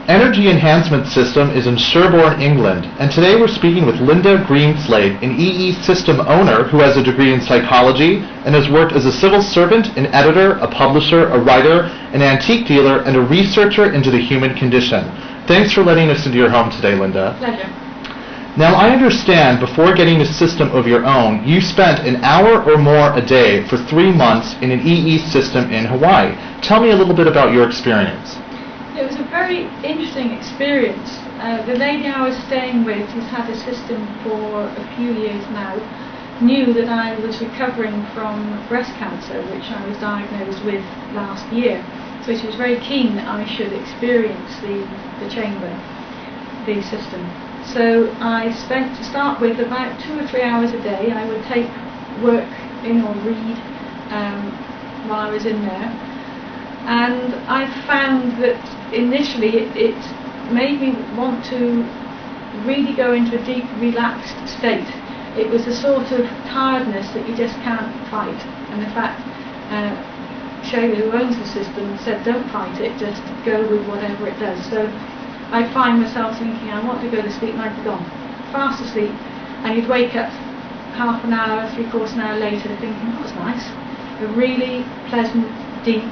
Energy Enhancement System is in Sherborne, England, and today we're speaking with Linda Greenslade, an EESystem owner who has a degree in psychology and has worked as a civil servant, an editor, a publisher, a writer, an antique dealer, and a researcher into the human condition. Thanks for letting us into your home today, Linda. Pleasure. Now, I understand before getting a system of your own, you spent an hour or more a day for 3 months in an EESystem in Hawaii. Tell me a little bit about your experience. It was a very interesting experience. The lady I was staying with, who's had a system for a few years now, knew that I was recovering from breast cancer, which I was diagnosed with last year. So she was very keen that I should experience the chamber, the system. So I spent, to start with, about 2 or 3 hours a day. I would take work in or read while I was in there. And I found that initially it made me want to really go into a deep, relaxed state. It was a sort of tiredness that you just can't fight. And in fact, Shayla, who owns the system, said don't fight it, just go with whatever it does. So I find myself thinking, I want to go to sleep, and I'd be gone, fast asleep, and you'd wake up half an hour, 3/4 an hour later thinking, that was nice. A really pleasant, deep,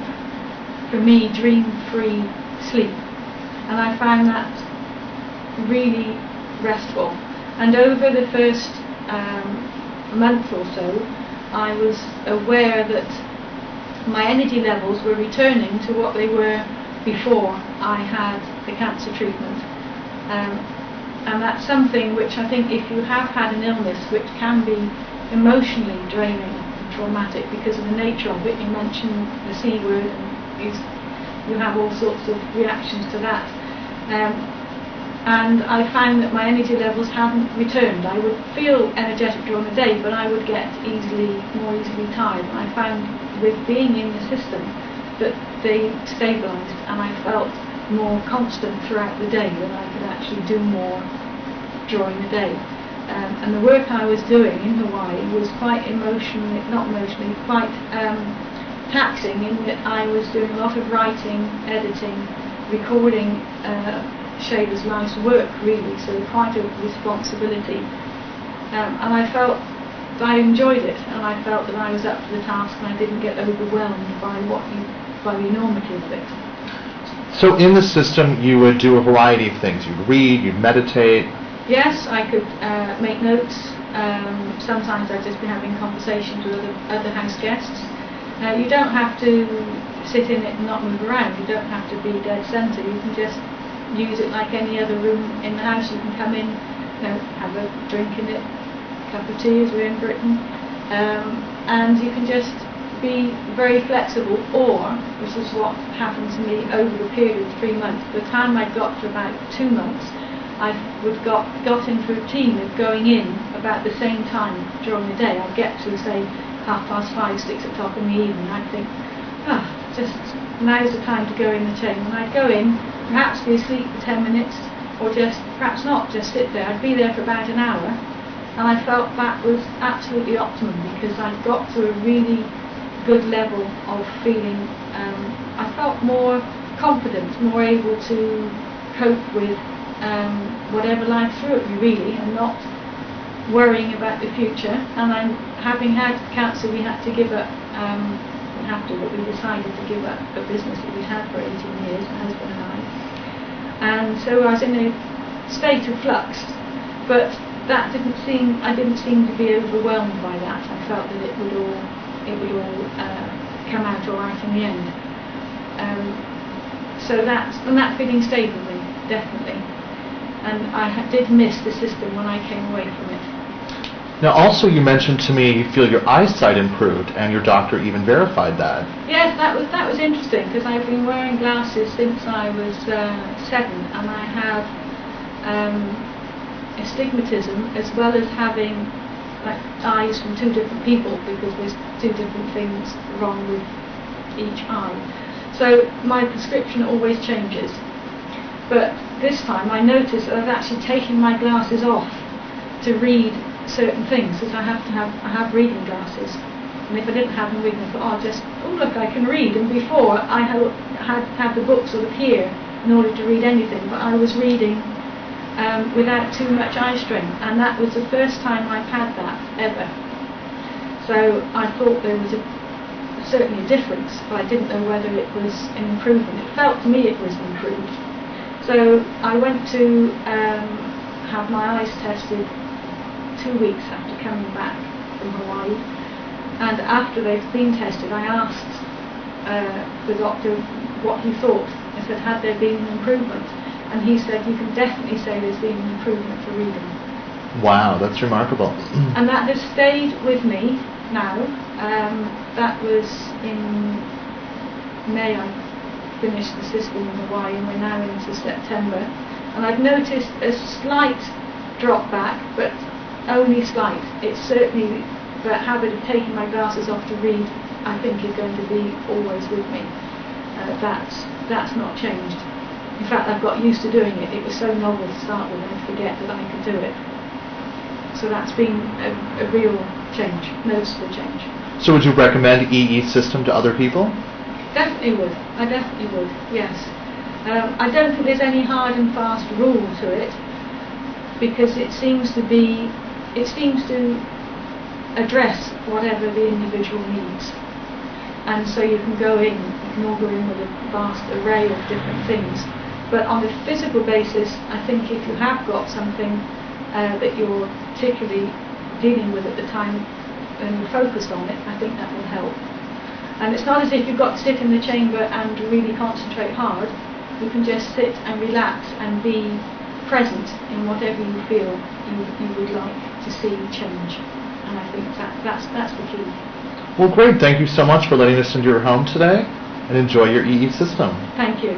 for me, dream-free sleep. And I found that really restful. And over the first month or so, I was aware that my energy levels were returning to what they were before I had the cancer treatment. And that's something which I think, if you have had an illness which can be emotionally draining and traumatic because of the nature of it, you mentioned the C word, and you have all sorts of reactions to that. And I found that my energy levels hadn't returned. I would feel energetic during the day, but I would get more easily tired. And I found with being in the system that they stabilised, and I felt more constant throughout the day, that I could actually do more during the day. And the work I was doing in Hawaii was quite quite taxing, in that I was doing a lot of writing, editing, recording Shayla's life's work, really, so quite a responsibility. And I felt that I enjoyed it, and I felt that I was up to the task, and I didn't get overwhelmed by the enormity of it. So in the system, you would do a variety of things. You'd read, you'd meditate. Yes, I could make notes. Sometimes I'd just be having conversations with other house guests. You don't have to sit in it and not move around. You don't have to be dead centre. You can just use it like any other room in the house. You can come in, have a drink in it, a cup of tea as we're in Britain, and you can just be very flexible. Or, which is what happened to me over the period of 3 months, by the time I got to about 2 months, I got into a routine of going in about the same time during the day. I'd get to, say, 5:30, 6 o'clock in the evening. I'd think, just now's the time to go in the chamber. And I'd go in, perhaps be asleep for 10 minutes, or just, perhaps not, just sit there. I'd be there for about an hour, and I felt that was absolutely optimum, because I'd got to a really good level of feeling. I felt more confident, more able to cope with whatever life threw at me, really, and not worrying about the future. And having had cancer, we had to give up, but we decided to give up a business that we'd had for 18 years, my husband and I. And so I was in a state of flux, but I didn't seem to be overwhelmed by that. I felt that it would all come out all right in the end. So that feeling stayed with me, definitely. And I did miss the system when I came away from it. Now, also, you mentioned to me you feel your eyesight improved, and your doctor even verified that. Yes, that was interesting, because I've been wearing glasses since I was 7, and I have astigmatism, as well as having eyes from 2 different people, because there's 2 different things wrong with each eye. So my prescription always changes. But this time I noticed that I've actually taken my glasses off to read certain things, because I have reading glasses, and if I didn't have them with me, I thought, look, I can read. And before I had the books sort of here, in order to read anything, but I was reading without too much eye strain, and that was the first time I've had that ever. So I thought there was certainly a difference, but I didn't know whether it was an improvement. It felt to me it was improved. So I went to have my eyes tested 2 weeks after coming back from Hawaii, and after they've been tested I asked the doctor what he thought. I said, had there been an improvement? And he said, you can definitely say there's been an improvement for reading. Wow, that's remarkable. And that has stayed with me now. That was in May. I finished the system in Hawaii, and we're now into September. And I've noticed a slight drop back, but only slight. It's certainly the habit of taking my glasses off to read, I think, is going to be always with me. That's not changed. In fact, I've got used to doing it. It was so novel to start with, and forget that I could do it. So that's been a real change, noticeable change. So would you recommend EESystem to other people? Definitely would. I definitely would, yes. I don't think there's any hard and fast rule to it, because it seems to address whatever the individual needs. And so you can go in, you can all go in with a vast array of different things. But on a physical basis, I think if you have got something that you're particularly dealing with at the time and you're focused on it, I think that will help. And it's not as if you've got to sit in the chamber and really concentrate hard. You can just sit and relax and be present in whatever you feel you would like to see change. And I think that's the key. Well, great. Thank you so much for letting us into your home today, and enjoy your EESystem. Thank you.